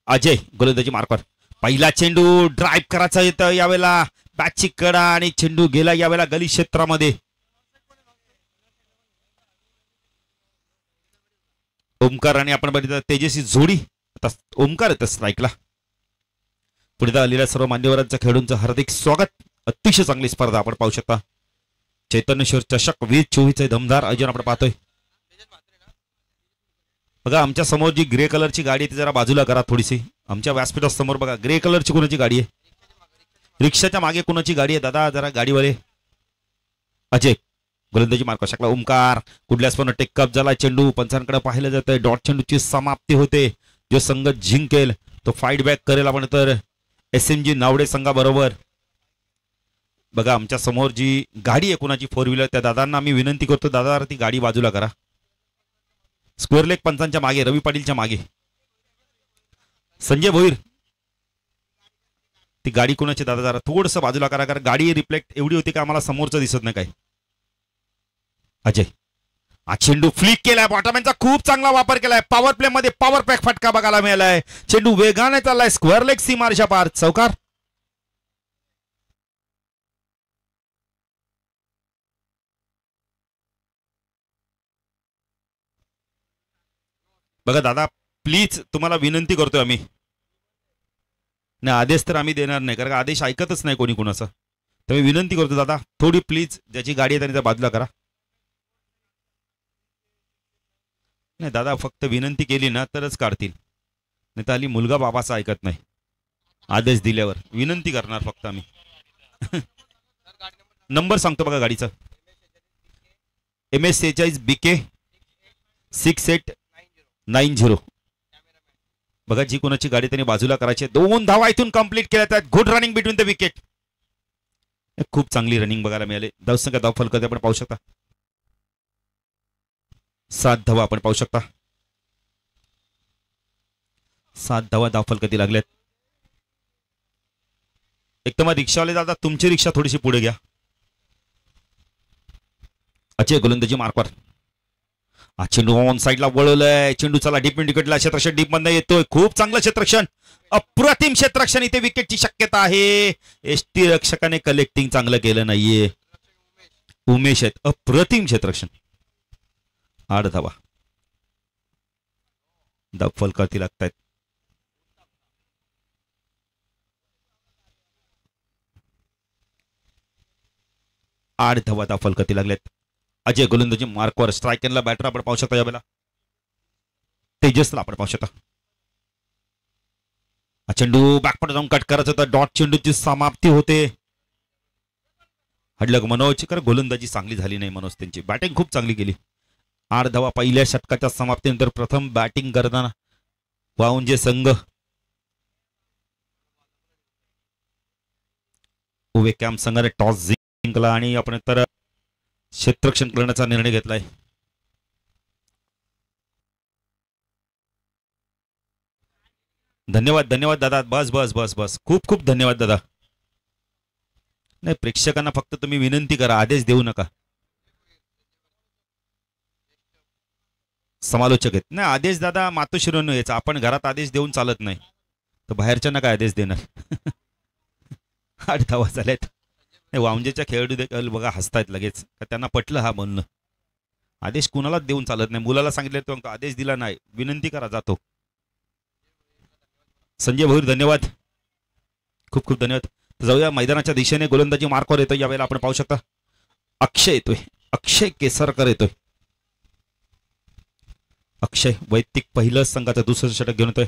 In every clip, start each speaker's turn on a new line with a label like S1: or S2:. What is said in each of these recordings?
S1: अजय गोलंदाजी मार्कवर. पहिला चेंडू ड्राईव्ह करायचा येतं यावेळेला. बॅटची कडा आणि चेंडू गेला यावेळेला गली क्षेत्रामध्ये. ओमकार आणि आपण बघितलं तेजस्वी जोडी. आता ओमकार येतं स्ट्राईकला. पुढे आलेल्या सर्व मान्यवरांच्या खेळाडूंचं हार्दिक स्वागत. अतिशय चांगली स्पर्धा आपण पाहू शकता. चैतन्य शिवर चषक 2024 दमदार आयोजन आपण पाहतोय. बघा आमच्या समोर जी ग्रे कलरची गाडी आहे ती जरा बाजूला करा थोडीशी. आमच्या व्यासपीठा समोर बघा ग्रे कलरची कोणाची गाडी आहे. रिक्षाच्या मागे कोणाची गाडी आहे दादा जरा गाडीवाले. अजय गोलंदाजी मार्क शकला. ओमकार कुठल्याच पण टेकअप झाला. चेंडू पंचांकडे पाहिलं जातंय. डॉट चेंडूची समाप्ती होते. जो संघ जिंकेल तो फाईट बॅक करेल. आपण तर SMG नावडे संघाबरोबर. बघा आमच्या समोर जी गाडी आहे कोणाची 4 व्हीलर त्या दादांना मी विनंती करतो दादा ती गाडी बाजूला करा. स्क्वेअर लेग पंचांच्या मागे रवी पाटीलच्या मागे संजय भोईर. ती गाडी कोणाची दादा जरा थोडंसं बाजूला करा कारण गाडी रिफ्लेक्ट एवढी होती का आम्हाला समोरचं दिसत नाही काय. अजय हा चेंडू फ्लिक केलाय. बॉटमॅनचा खूप चांगला वापर केलाय. पॉवर प्ले मध्ये पॉवर पॅक फटका बघायला मिळालाय. चेंडू वेगाने चाललाय. स्क्वेअर लेग सीमारच्या पार चौकार. बघा दादा प्लीज तुम्हाला विनंती करतोय आम्ही. नाही आदेश तर आम्ही देणार नाही कारण आदेश ऐकतच नाही कोणी कोणाचा. तर मी विनंती करतो दादा थोडी प्लीज ज्याची गाडी आहे त्यांनी त्या बाजूला करा. नाही दादा फक्त विनंती केली ना तरच काढतील. नाही तर हल्ली मुलगा बाबाचा ऐकत नाही. आदेश दिल्यावर विनंती करणार फक्त आम्ही. नंबर सांगतो बघा गाडीचा. MS46 BK 6890. बघा जी कोणाची गाडी त्यांनी बाजूला करायची. 2 धावा इथून कंप्लीट केल्या आहेत. Good running between the wicket. खूप चांगली रनिंग बघायला मिळाली. धावसंख्या धाव फलक आपण पाहू शकता. 7 धावा आपण पाहू शकता. 7 धावा धाव फलकती लागल्यात. एकदम रिक्षावाले दादा तुमची रिक्षा थोडीशी पुढे घ्या. अजय गोलंदाजी मार्कवर. चेंडू ऑन साईडला वळवलंय. चेंडू चला डीप विकेटला. क्षेत्ररक्षण डीप मध्ये येतोय. खूप चांगलं क्षेत्ररक्षण. अप्रतिम क्षेत्ररक्षण. इथे विकेटची शक्यता आहे. ST रक्षकाने कलेक्टिंग चांगलं केलं नाहीये. उमेश आहेत. अप्रतिम क्षेत्ररक्षण. 8 धावा धाव फलकावरती लागतायत. आठ धावा धाव फलकावरती लागल्यात. अजय गोलंदाजी मार्कवर. स्ट्रायकरला बॅटर आपण पाहू शकता यावेळेला. तेजसला आपण पाहू शकता. चेंडू बॅकपट जाऊन कट करायचा होता. डॉट चेंडूची समाप्ती होते. हडलक मनोज कर गोलंदाजी चांगली झाली नाही. मनोज त्यांची बॅटिंग खूप चांगली केली. 8 धावा पहिल्या षटकाच्या समाप्तीनंतर प्रथम बॅटिंग करताना वाऊंजे संघ. उभे कॅम्प संघाने टॉस जिंकला आणि आपण तर क्षेत्ररक्षण करण्याचा निर्णय घेतलाय. धन्यवाद धन्यवाद दादा. बस बस बस बस खूप खूप धन्यवाद दादा. नाही प्रेक्षकांना फक्त तुम्ही विनंती करा आदेश देऊ नका. समालोचक आहेत नाही आदेश दादा मातोश्रीनं यायचा. आपण घरात आदेश देऊन चालत नाही तर बाहेरच्यांना काय आदेश देणार. 8 धावा झाल्यात. वांजेच्या खेळाडू देखील बघा हसतायत लगेच. त्यांना पटलं हा म्हणणं. आदेश कुणालाच देऊन चालत नाही. मुलाला सांगितलं तो आदेश दिला नाही. विनंती करा जातो. संजय भोईर धन्यवाद. खूप खूप धन्यवाद. जाऊया मैदानाच्या दिशेने. गोलंदाजी मार्कवर येतोय यावेळेला आपण पाहू शकता. अक्षय येतोय. अक्षय केसरकर येतोय. अक्षय वैयक्तिक पहिलं संघाचं दुसरं षटक घेऊन येतोय.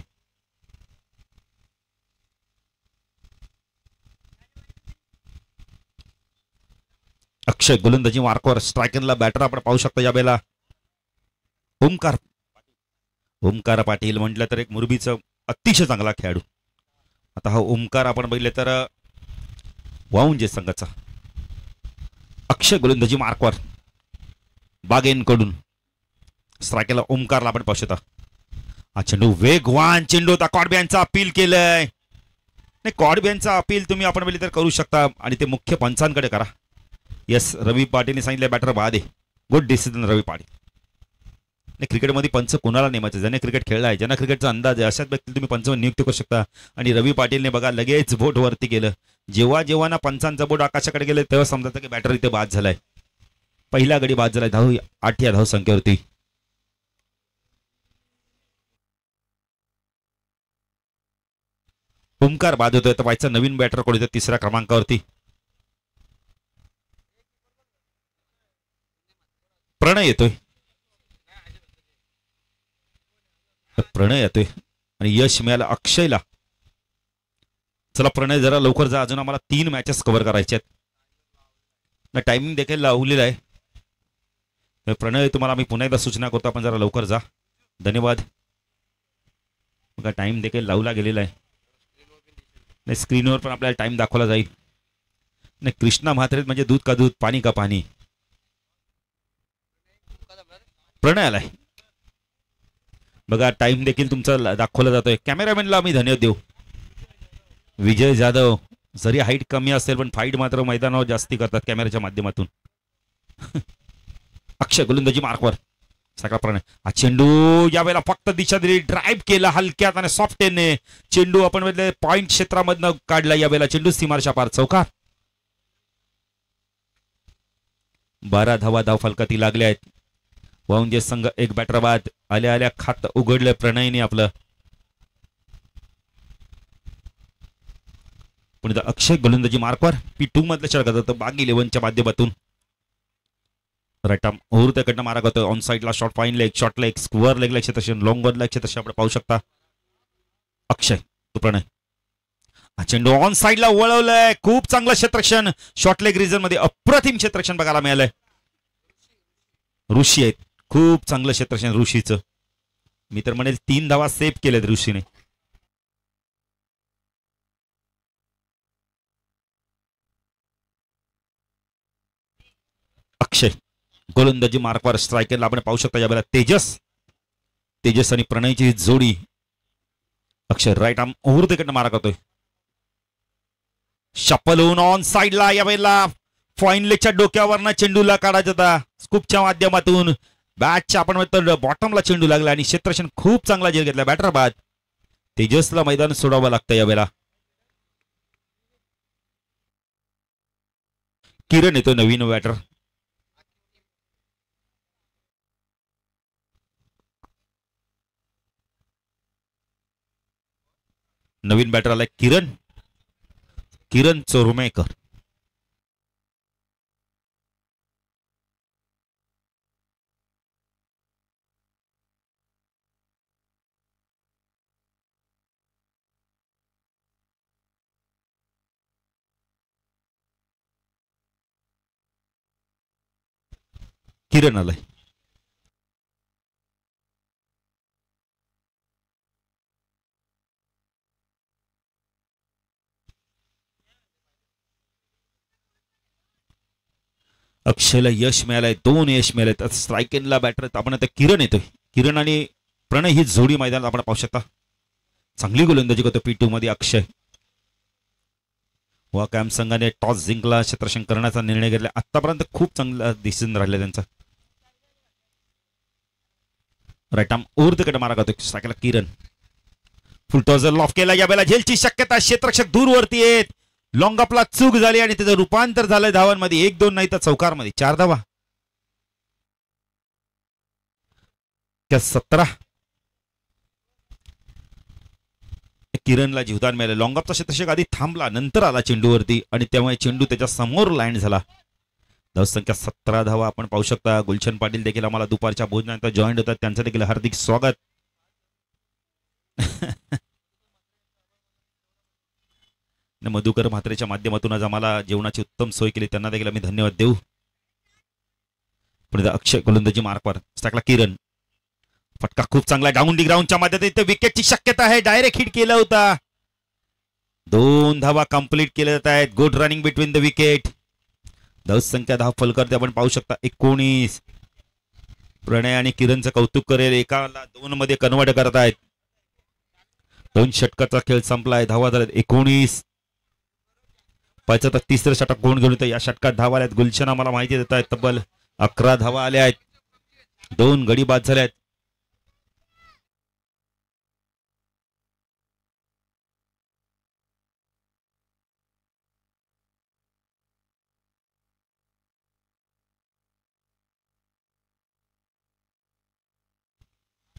S1: अक्षय गोलंदाजी मार्कवर. स्ट्रायकरला बॅटर आपण पाहू शकता यावेळेला. ओमकार. ओमकार पाटील म्हटलं तर एक मुरबीचा अतिशय चांगला खेळाडू. आता हा ओमकार आपण बघितले तर वाऊंजे संघाचा. अक्षय गोलंदाजी मार्कवर बागेंकडून. स्ट्रायकरला ओमकारला आपण पाहू शकता. हा चेंडू वेगवान चेंडू होता. कॉडब्यांचा अपील केलंय. नाही कॉडब्यांचा अपील तुम्ही आपण बघितले तर करू शकता आणि ते मुख्य पंचांकडे करा. यस रवी पाटीलने सांगितलं बॅटर बाद आहे. गुड डिसिजन रवी पाटील. आणि क्रिकेटमध्ये पंच कोणाला नेमायचं, ज्याने क्रिकेट खेळला आहे, ज्यांना क्रिकेटचा अंदाज आहे, अशाच व्यक्तीला तुम्ही पंच नियुक्त करू शकता. आणि रवी पाटीलने बघा लगेच बोट वरती केलं. जेव्हा जेव्हा ना पंचांचा बोट आकाशाकडे गेलं तेव्हा समजायचं की बॅटर इथे बाद झालाय. पहिला गडी बाद झालाय. 8 या धाव संख्येवरती. ओमकार बाद होतोय. तर पाहायचा नवीन बॅटर कोण येतो 3ऱ्या क्रमांकावरती. प्रणय येतोय. प्रणय येतोय आणि यश मिळालं अक्षयला. चला प्रणय जरा लवकर जा, अजून आम्हाला 3 मॅचेस कव्हर करायचे आहेत. टायमिंग देखील लावलेला आहे. प्रणय तुम्हाला मी पुन्हा एकदा सूचना करतो, आपण जरा लवकर जा. धन्यवाद. बघा टाइम देखील लावला गेलेला आहे. नाही स्क्रीनवर पण आपल्याला टाइम दाखवला जाईल. नाही कृष्णा म्हात्रे म्हणजे दूध का दूध, पाणी का पाणी. प्रणय आलाय. बघा टाइम देखील तुमचा दाखवला जातोय. कॅमेरामॅनला आम्ही धन्यवाद देऊ. विजय जाधव जरी हाईट कमी असेल पण फाईट मात्र मैदानावर जास्ती करतात कॅमेऱ्याच्या माध्यमातून. अक्षय गोलंदाजी मार्कवर. सगळा प्रणय. हा चेंडू यावेळेला फक्त दिशा दिली, ड्राईव्ह केला हलक्यात आणि सॉफ्ट ने चेंडू आपण पॉइंट क्षेत्रामधनं काढला. यावेळेला चेंडू सीमारेषा पार, चौकार. 12 धावा धाव फलकाती लागल्या आहेत. वाऊंजे संघ एक बॅटर बाद. आल्या आल्या खात उघडलं प्रणयने आपलं. पुढे अक्षय गोलंदाजी मार्कवर. P2 मधलं षटक जातं बागी 11च्या माध्यमातून. राईट आर्म ओव्हर त्याकडनं मारा करतोय. ऑन साईडला short fine leg, short leg, square लेगला क्षेत्रक्षण, लॉंग वरला क्षेत्रक्षण आपण पाहू शकता. अक्षय तो प्रणय. हा चेंडू ऑन साईडला वळवलाय. खूप चांगलं क्षेत्रक्षण शॉर्ट लेग रिजन मध्ये. अप्रतिम क्षेत्रक्षण बघायला मिळालंय. ऋषी आहेत. खूप चांगलं क्षेत्रक्षण ऋषीचं. मी तर म्हणेल 3 धावा सेव्ह केलेत ऋषीने. अक्षय गोलंदाजी मार्कवर. स्ट्रायकरला आपण पाहू शकता यावेळेला तेजस आणि प्रणयची जोडी. अक्षय राईट आर्म ओव्हर तिकडनं मारा करतोय. शपल होऊन ऑन साईडला यावेळेला फाईन लेगच्या डोक्यावरनं चेंडूला काढायचा होता. स्कूपच्या माध्यमातून बॅटच्या आपण म्हणतो बॉटमला चेंडू लागला आणि क्षेत्रक्षण खूप चांगला झेल घेतला. बॅटर बाद. तेजसला मैदान सोडावं लागतं यावेळेला. किरण येतो नवीन बॅटर. नवीन बॅटर आलाय किरण चोरमेकर. किरण आलाय. अक्षयला यश मिळालंय. 2 यश मिळालेत. स्ट्रायकिंगला बॅटर आपण आता किरण येतोय. किरण आणि प्रणय ही जोडी मैदानात आपण पाहू शकता. चांगली गोलंदाजी करतो P2 मध्ये अक्षय. वा कॅम्प संघाने टॉस जिंकला, क्षेत्ररक्षण करण्याचा निर्णय घेतला. आतापर्यंत खूप चांगला दिसून राहिला त्यांचा. राईट आर्म ओव्हर तिकडे मारा करतो. स्ट्रायकरला किरण. फुल टॉसर लॉफ केला. यावेळेला झेलची शक्यता. क्षेत्ररक्षक दूरवरती आहेत. लॉंग अपला चूक झाली आणि त्याचं रूपांतर झालंय धावांमध्ये. 1-2 नाही तर चौकारमध्ये 4 धावा. 17 किरणला जीवदान मिळालं. लॉंग अपचा क्षेत्रक्षक आधी थांबला, नंतर आला चेंडूवरती आणि त्यामुळे चेंडू त्याच्या समोर लँड झाला. धावसंख्या 17 धावा आपण पाहू शकता. गुलशन पाटील देखील आम्हाला दुपारच्या भोजनानंतर जॉईंट होतात. त्यांचं देखील हार्दिक स्वागत. मधुकर म्हात्रेच्या माध्यमातून आज आम्हाला जेवणाची उत्तम सोय केली, त्यांना देखील आम्ही धन्यवाद देऊ. पुढे अक्षय गोलंदाजी मार्कवर. टाकला किरण. फटका खूप चांगला. डाऊन डी ग्राउंडच्या माध्यमातून विकेटची शक्यता आहे. डायरेक्ट हिट केला होता. 2 धावा कंप्लीट केल्या जात आहेत. Good running between the wicket. धावसंख्या धाव फलकावरती आपण पाहू शकता 19. प्रणय आणि किरणचं कौतुक करेल. एकाला 2 मध्ये कन्वर्ट करत आहेत. 2 षटकाचा खेळ संपलाय. धावा झाल्यात 19. पाहिजे तर 3रं षटक कोण घेऊन येतं. या षटकात धावा आल्यात. गुलशन आम्हाला माहिती देत आहेत. तब्बल 11 धावा आल्या आहेत. 2 गडी बाद झाल्या आहेत.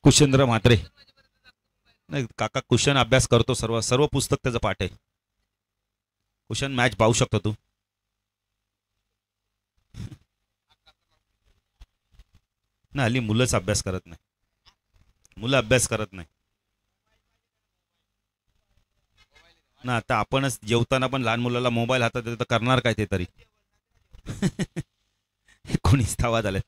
S1: कुशेंद्र म्हात्रे. नाही काका, कुशन अभ्यास करतो, सर्व सर्व पुस्तक त्याचं पाठ आहे. कुशन मॅच पाहू शकतो तू. ना हल्ली मुलंच अभ्यास करत नाही. मुलं अभ्यास करत नाही ना. आता आपणच जेवताना पण लहान मुलाला मोबाईल हातात देतो तर करणार काय ते तरी. कोणीच थावा झाले.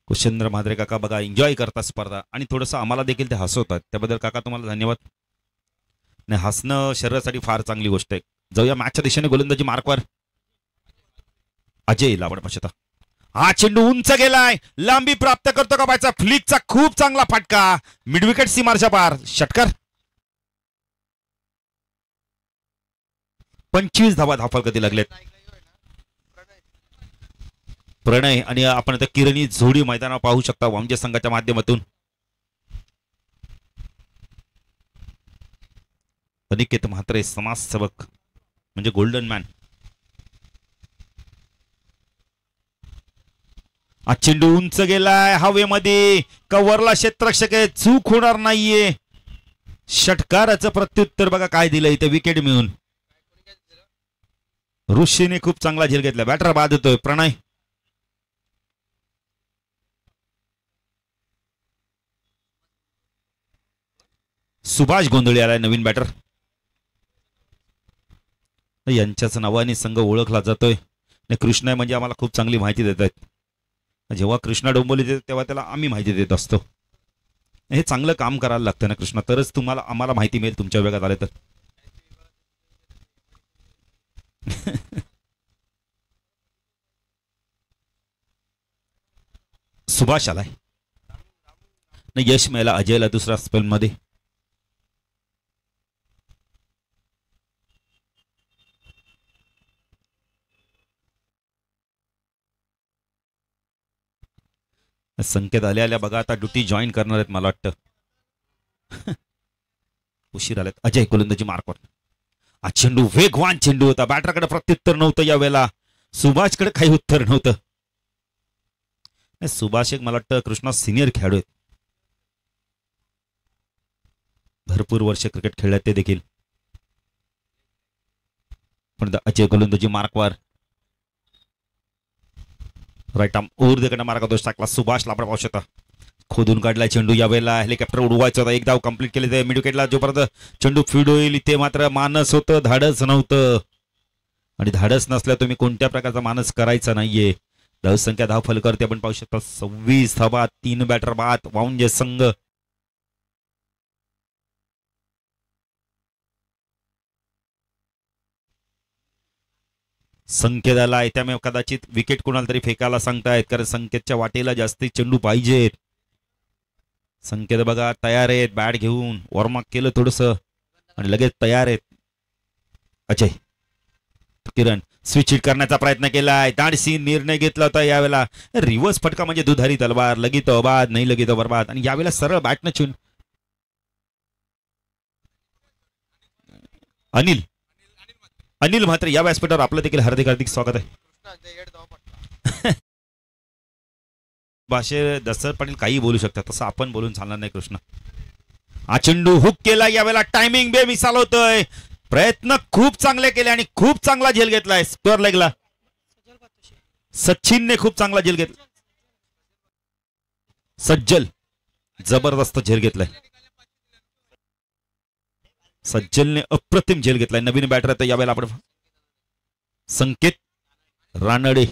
S1: कुशेंद्र म्हात्रे काका बघा एन्जॉय करतात स्पर्धा आणि थोडंसं आम्हाला देखील ते हसवतात. त्याबद्दल काका तुम्हाला धन्यवाद. नाही, हसणं शरीरासाठी फार चांगली गोष्ट आहे. जाऊया मॅचच्या दिशेने. गोलंदाजी मार्कवर अजय लावण पश्चात. हा चेंडू उंच गेलाय, लांबी प्राप्त करतो का बायचा. फ्लिकचा खूप चांगला फटका, मिड विकेट सीमारच्या पार. षटकार. 25 धावा धावफलकात लागलेत. प्रणय आणि आपण आता किरणी जोडी मैदानावर पाहू शकता वामजे संघाच्या माध्यमातून. अनिकेत म्हात्रे समाजसेवक म्हणजे गोल्डन मॅन. हा चेंडू उंच गेलाय हवेमध्ये, कव्हरला क्षेत्ररक्षक आहे, चूक होणार नाहीये. षटकाराचं प्रत्युत्तर बघा काय दिलं इथे विकेट मिळून. ऋषीने खूप चांगला झेल घेतला. बॅटर बाद होतोय. प्रणय. सुभाष गोंधळे आलाय नवीन बॅटर. यांच्याच नावाने संघ ओळखला जातोय. कृष्णा म्हणजे आम्हाला खूप चांगली माहिती देत आहेत. जेव्हा कृष्णा डोंबोली देतो तेव्हा त्याला आम्ही माहिती देत असतो. हे चांगलं काम करायला लागतं ना कृष्णा, तरच तुम्हाला आम्हाला माहिती मिळेल तुमच्या वेगात आले तर. सुभाष आलाय. नाही, यश मिळाला अजयला दुसरा स्पेल मध्ये. संकेत आल्या आल्या बघा आता ड्युटी जॉईन करणार आहेत मला वाटतं. उशीर आलेत. अजय गोलंदाजी मार्कवर. हा चेंडू वेगवान चेंडू होता. बॅटरकडे प्रत्युत्तर नव्हतं यावेळेला. सुभाषकडे काही उत्तर नव्हतं. सुभाष एक मला वाटतं कृष्णा सिनियर खेळाडू आहेत. भरपूर वर्ष क्रिकेट खेळल्यात ते देखील. पण अजय गोलंदाजी मार्कवर. राईट आर्म ओर देखील मार्ग दोष टाकला. सुभाष लापडा पाहू शकता. खोदून काढलाय चेंडू. यावेळेला हेलिकॉप्टर उडवायचं होता. एक धाव कंप्लीट केले ते मिड विकेटला. जोपर्यंत चेंडू फीड होईल इथे मात्र मानस होतं, धाडस नव्हतं. आणि धाडस नसल्या तुम्ही कोणत्या प्रकारचा मानस करायचा नाहीये. धावसंख्या धाव फलकावरती आपण पाहू शकता 26 धावा, 3 बॅटर बाद. वाउंजे संघ संकेताला आहे त्यामुळे कदाचित विकेट कोणाला तरी फेकायला सांगतायत, कारण संकेतच्या वाटेला जास्ती चेंडू पाहिजेत. संकेत बघा तयार आहेत, बॅट घेऊन वॉर्मअप केलं थोडस आणि लगेच तयार आहेत. अजय किरण स्विच हिट करण्याचा प्रयत्न केलाय. धाडसी निर्णय घेतला होता यावेळेला. रिव्हर्स फटका म्हणजे दुधारी तलवार. लगी तो बाद, नाही लगी तो बरबाद. आणि यावेळेला सरळ बॅटनं चून अनिल म्हात्रे या व्यासपीठावर आपलं देखील हार्दिक हार्दिक स्वागत आहे. भाषे दसर पाटील काही बोलू शकतात, तसं आपण बोलून चालणार नाही. कृष्णा हा चेंडू हुक केला. यावेळेला टायमिंग बेमिसाल होतोय. प्रयत्न खूप चांगले केले आणि खूप चांगला झेल घेतलाय. स्क्वेअर लेगला सचिनने खूप चांगला झेल घेतला. सज्जल जबरदस्त झेल घेतलाय. सज्जलने अप्रतिम झेल घेतलाय. नवीन बॅटर आहे यावेळेला आपण संकेत रानडे.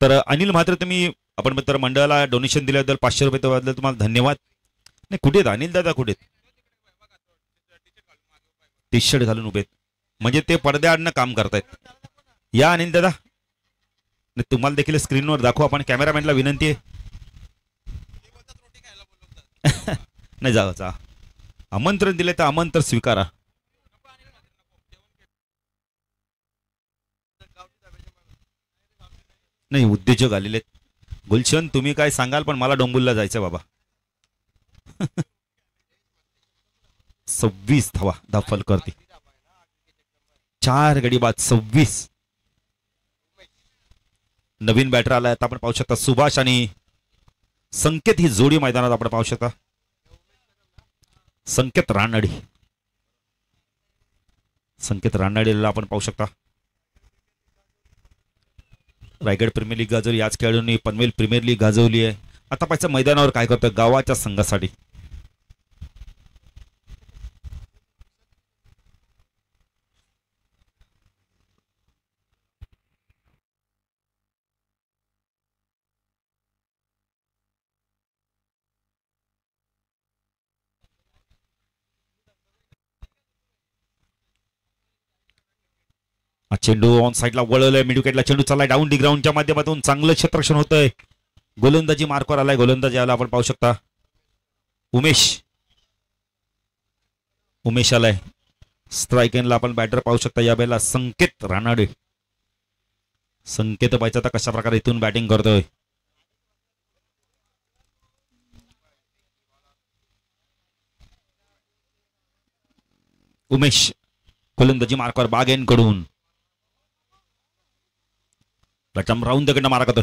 S1: तर अनिल म्हात्रे तुम्ही आपण मित्र मंडळाला डोनेशन दिल्याबद्दल 500 रुपये त्याबद्दल तुम्हाला धन्यवाद. नाही कुठे आहेत अनिल दादा, कुठे टी शर्ट घालून उभे म्हणजे ते पडद्याआडनं काम करतायत. या अनिल दादा, तुम्हाला देखील स्क्रीनवर दाखवू आपण. कॅमेरामॅनला विनंती आहे. नाही जा आमंत्रण दिले तर आमंत्रण स्वीकारा. नाही उद्योजक आलेले. गुलशन तुम्ही काय सांगाल, पण मला डोंबुलला जायचं बाबा. 26 धावा दाखल करते. 4 गडी बाद 26. नवीन बॅटर आलाय आता आपण पाहू शकता सुभाष आणि संकेत ही जोडी मैदानात आपण पाहू शकता. संकेत रानडेला आपण पाहू शकता. रायगड प्रीमियर लीग गाजवली, याच खेळाडूंनी पनवेल प्रीमियर लीग गाजवली आहे. आता पाहिजे मैदानावर काय करतोय गावाच्या संघासाठी. चेंडू ऑन साईडला वळवलाय, मिडविकेटला चेंडू चाललाय डाऊन डी ग्राउंडच्या माध्यमातून चांगलं क्षेत्ररक्षण होतंय. गोलंदाजी मार्कवर आलाय, गोलंदाजी आला आपण पाहू शकता. उमेश आलाय स्ट्राईक एंडला आपण बॅटर पाहू शकता. या वेळेला संकेत रानाडे. संकेत पाहिजे आता कशा प्रकारे इथून बॅटिंग करतोय. उमेश गोलंदाजी मार्कवर बागेन कडून प्रथम राऊंड कडनं मारा करतो.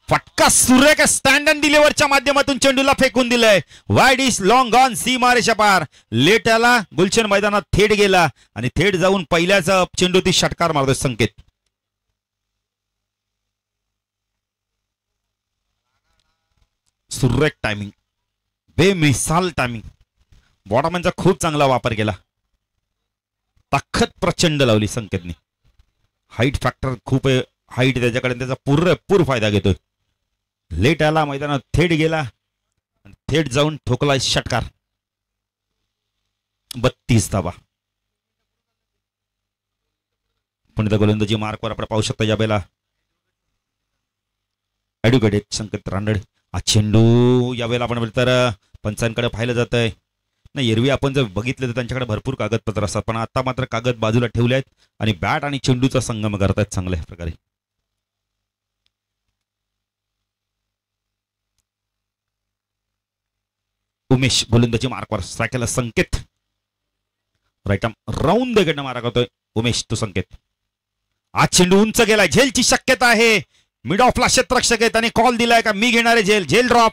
S1: फटका सुरेख स्टँड अँड डिलिव्हरच्या माध्यमातून चेंडूला फेकून दिलंय. वाईड इज लॉंग ऑन सीमारेषा पार. लेट आला, गुलशन मैदानात थेट गेला आणि थेट जाऊन पहिल्याच चेंडू ती षटकार मारतोय संकेत. सुरेख टायमिंग, बेमिसाल टायमिंग. बॉटमॅनचा खूप चांगला वापर केला. ताकद प्रचंड लावली संकेतने. हाईट फॅक्टर खूप आहे, हाईट त्याच्याकडे, त्याचा पुरेपूर फायदा घेतोय. लेट आला, मैदानात थेट गेला, थेट जाऊन ठोकला षटकार. 32 धावा. पण त्या गोलंदाजी मार्कवर आपण पाहू शकता या बेला ऍडव्होकेट संकेत रानडे. हा चेंडू यावेळेला आपण तर पंचांकडे पाहिलं जात आहे. नाही, एरवी आपण जर बघितलं तर त्यांच्याकडे भरपूर कागदपत्र असतात, पण आता मात्र कागद बाजूला ठेवले आहेत आणि बॅट आणि चेंडूचा संगम करतायत चांगल्या प्रकारे. उमेश गोलंदाजी मार्कवर स्ट्रायकला संकेत. राईट आर्म राऊंड द मारा करतोय उमेश तो संकेत. आज चेंडू उंच गेलाय, झेलची शक्यता आहे. मिड ऑफला क्षेत्ररक्षक आहेत आणि कॉल दिलाय का मी घेणारे झेल. झेल drop.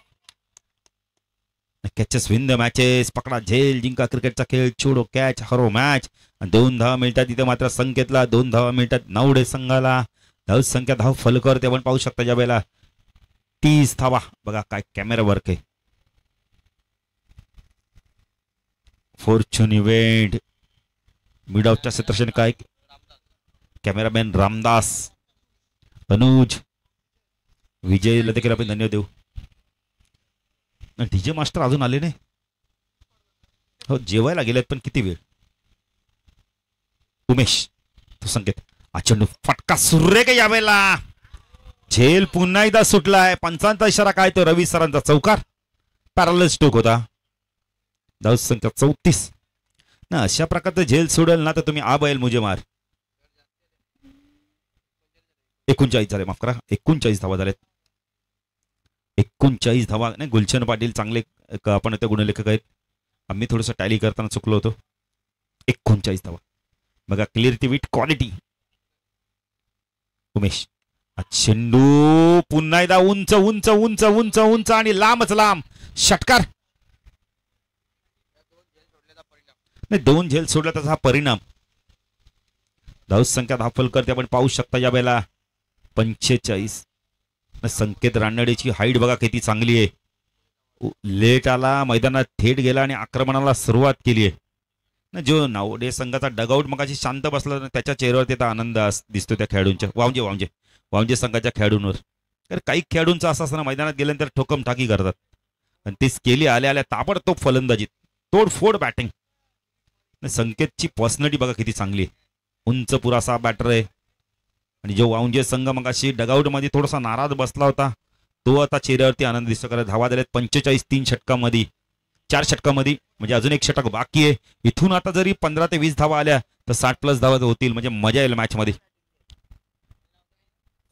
S1: Catches win the matches. पकडा झेल, जिंका क्रिकेटचा खेळ, छोडो कॅच, हरो मॅच. 2 धावा मिळतात तिथे मात्र संकेतला 2 धावा मिळतात नावडे संघाला. धाव संख्या धाव फलकर ते आपण पाहू शकता ज्या वेळेला 30 धावा. बघा काय कॅमेरा वर्क आहे. फॉर्च्यून इव्हेंट मिड ऑफच्या क्षेत्रक्षण काय कॅमेरामॅन रामदास, अनुज, विजयला देखील आपण धन्यवाद देऊ. डीजे मास्टर अजून आले नाही. हो, जेवायला गेलेत पण किती वेळ. उमेश तो संकेत. चेंडू फटका सुरेख यावेळेला. झेल पुन्हा एकदा सुटलाय. पंचांचा इशारा काय तो रवी सरांचा चौकार. पॅरल स्ट्रोक होता. धाव संख्या 34 ना. अशा प्रकारचं झेल सोडेल ना तर तुम्ही आ बैल मुझे मार. 39 झाले, माफ करा 39 धावा झालेत. 39 धावा. नाही, गुलशन पाटील चांगले आपण ते गुणलेखक आहेत. आम्ही थोडंसं टॅली करताना चुकलो होतो. 39 धावा. बघा क्लिअरिटी विथ क्वालिटी. उमेश चेंडू पुन्हा एकदा उंच उंच उंच उंच उंच आणि लांबच लांब षटकार. नाही, 2 झेल सोडला त्याचा हा परिणाम. धाव संख्या धाव फलकर आपण पाहू शकता या वेळेला 45. संकेत रानडेची हाईट बघा किती चांगली आहे. लेट आला, मैदानात थेट गेला आणि आक्रमणाला सुरुवात केली आहे. ना जो नावडे संघाचा डगआउट मगाशी शांत बसला, त्याच्या चेहऱ्यावर त्याचा आनंद दिसतो त्या खेळाडूंच्या. वावजे संघाच्या खेळाडूंवर. तर काही खेळाडूंचा असं असताना मैदानात गेल्यानंतर ठोकम ठाकी करतात आणि ते स्केली आल्या आल्या ताबडतोब फलंदाजीत तोडफोड बॅटिंग. संकेतची पर्सनॅलिटी बघा किती चांगली आहे. उंच पुरासा बॅटर आहे आणि जो वावजे संघ मगाशी डगआउट मध्ये थोडासा नाराज बसला होता तो आता चेहऱ्यावरती आनंद दिसतो. कारण धावा झाल्यात 45 3 षटकामध्ये, 4 षटकामध्ये, म्हणजे अजून एक षटक बाकी आहे. इथून आता जरी 15 ते 20 धावा आल्या तर 60+ धावा होतील, म्हणजे मजा येईल मॅच मध्ये.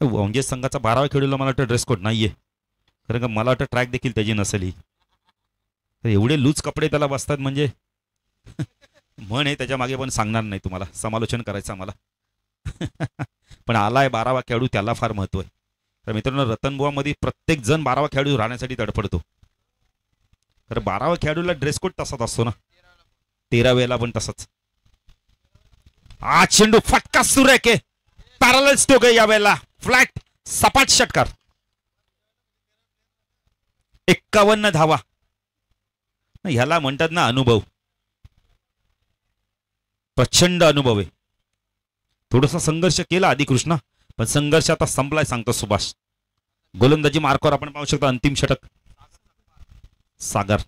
S1: वावजे संघाचा 12व्या खेळूला मला वाटतं ड्रेस कोड नाहीये, कारण का मला वाटतं ट्रॅक देखील त्याची नसेल ही. तर एवढे लूज कपडे त्याला बसतात म्हणजे म्हण आहे त्याच्या मागे, पण सांगणार नाही तुम्हाला, समालोचन करायचं आम्हाला. पण आलाय 12वा खेळाडू, त्याला फार महत्व आहे. तर मित्रांनो रतनबुवा मध्ये प्रत्येक जण 12वा खेळाडू राहण्यासाठी तडफडतो. तर 12वा खेळाडूला ड्रेस कोड तसाच असतो ना, 13वेला पण तसाच. आज चेंडू फटका सुरेख आहे, पॅरलल स्ट्रोक आहे यावेळेला, फ्लॅट सपाट षटकार. 51 धावा. ह्याला म्हणतात ना अनुभव, प्रचंड अनुभव आहे. थोडासा संघर्ष केला आधी कृष्णा, पण संघर्ष आता संपलाय सांगतो सुभाष. गोलंदाजी मार्कावर आपण पाहू शकता अंतिम षटक. सागर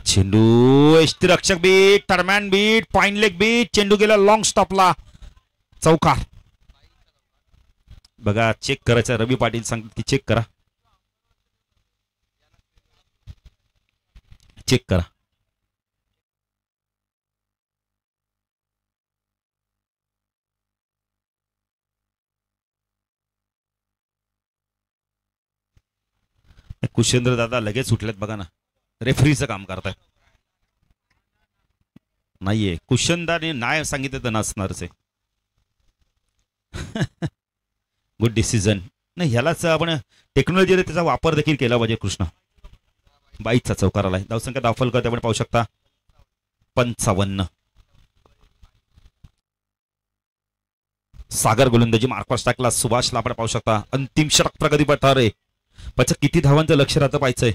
S1: चेंडू यष्टीरक्षक बीट, टर्मॅन बीट, पॉइंट लेग बीट, चेंडू गेला लॉंग स्टॉपला, चौकार. बघा चेक करायचं, रवी पाटील सांगतात की चेक करा, चेक करा. कुशेंद्र दादा लगेच सुटलेत बघा ना, रेफरीचं काम करताय. नाहीये कुशंदाने नाही सांगितलं तर नसणारच आहे. Good decision. नाही ह्यालाच आपण टेक्नॉलॉजीने त्याचा वापर देखील केला पाहिजे. कृष्णा 22चा चौकार आलाय. धावसंख्या दाखल करते आपण पाहू शकता 55. सागर गोलंदाजी मार्कवर टाकला, सुभाषला आपण पाहू शकता. अंतिम षटक प्रगती पथार आहे. पच किती धावांचं लक्ष राहतं पाहायचंय.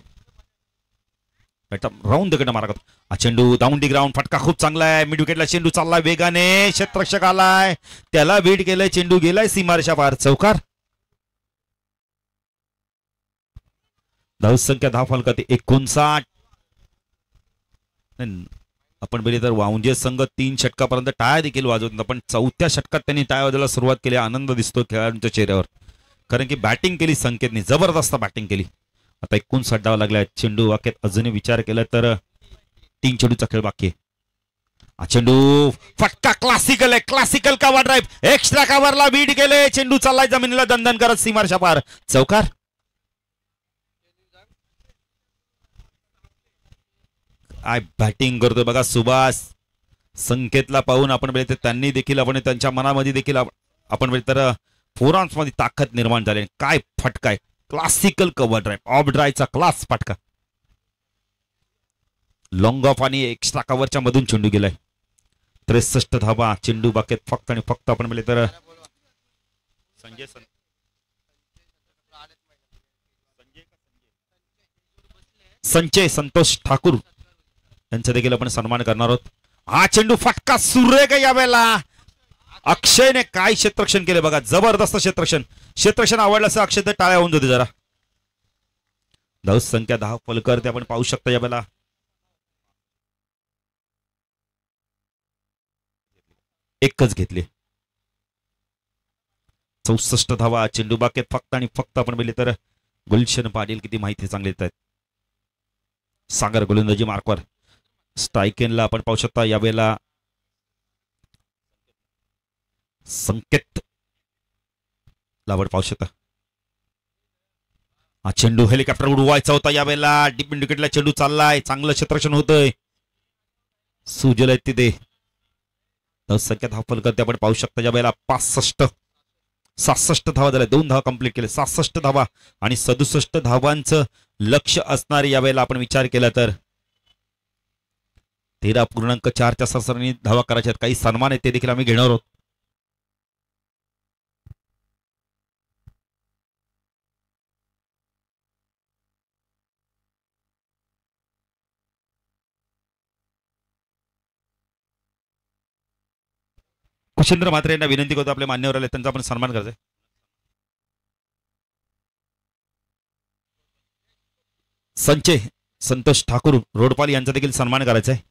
S1: राऊंड दगड मारत हा चेंडू डाऊन डी ग्राउंड, फटका खूप चांगला आहे. मिड विकेटला चेंडू चाललाय वेगाने, क्षेत्ररक्षक आलाय, त्याला बीट केलंय, चेंडू गेलाय सीमारेषा पार, चौकार. धावसंख्या धाव फलकात 59. आपण बघितलं तर वाऊंजे संघ 3 षटकापर्यंत टाळ्या देखील वाजवत होता, पण 4थ्या षटकात त्यांनी टाळ्या वाजवायला सुरुवात केली. आनंद दिसतो खेळाडूंच्या चेहऱ्यावर, कारण की बॅटिंग केली संकेतने, जबरदस्त बॅटिंग केली. आता 59 धावा लागलाय. चेंडू वाक्यात अजूनही विचार केला तर 3 चेंडूचा खेळ बाकी आहे. हा चेंडू फटका क्लासिकल आहे, क्लासिकल कव्हर ड्राईव्ह, एक्स्ट्रा कव्हरला बीट केले, चेंडू चाललाय जमिनीला दणदण करत सीमारेषा पार, चौकार. काय बॅटिंग करतोय बघा सुभाष. संकेतला पाहून आपण बघितलं त्यांनी देखील आपण त्यांच्या मनामध्ये देखील आपण बघितलं तर फोरआर्म्स मध्ये ताकद निर्माण झाली. काय फटका आहे, क्लासिकल कव्हर ड्राईव्ह, ऑफ ड्राईव्हचा क्लास फटका. लॉंग ऑफ आणि एक्स्ट्रा कव्हरच्या मधून चेंडू गेलाय. 63 धावा. चेंडू बाकेत फक्त आणि फक्त आपण बघितलं तर संजय संतोष ठाकूर यांचा देखील आपण सन्मान करणार आहोत. हा चेंडू फटका सुरेख यावेळेला. अक्षयने काय क्षेत्ररक्षण केले बघा, जबरदस्त क्षेत्ररक्षण. क्षेत्ररक्षण आवडलं असं अक्षय तर टाळ्या होऊन जाते जरा. धाव संख्या 10 फलकर ते आपण पाहू शकता यावेळेला. एकच घेतली. 64 धावा. चेंडू बाकेत फक्त आणि फक्त आपण बघितले तर गुलशन पाटील किती माहिती चांगली देत आहेत. सागर गोलंदाजी मार्कवर. स्ट्रायकेनला आपण पाहू शकता यावेळेला संकेत लावड पाहू शकता. हा चेंडू हेलिकॉप्टर उडवायचा होता यावेळेला. डीप विकेटला चेंडू चाललाय, चांगलं क्षेत्ररक्षण होतंय. सुजलय तिथे संख्या धाव फलक आपण पाहू शकता यावेळेला 67 धावा झाल्या. 2 धावा कंप्लीट केले. 67 धावा आणि 67 धावांचं लक्ष असणारे यावेळेला आपण विचार केला तर 13.4च्या सरसरीने धावा करायच्या. काही सन्मान आहेत ते देखील आम्ही घेणार आहोत. कुशेंद्र म्हात्रे यांना विनंती करतो, आपल्या मान्यवर आले त्यांचा आपण सन्मान करायचा. संजय संतोष ठाकूर रोडपाल यांचा देखील सन्मान करायचा आहे.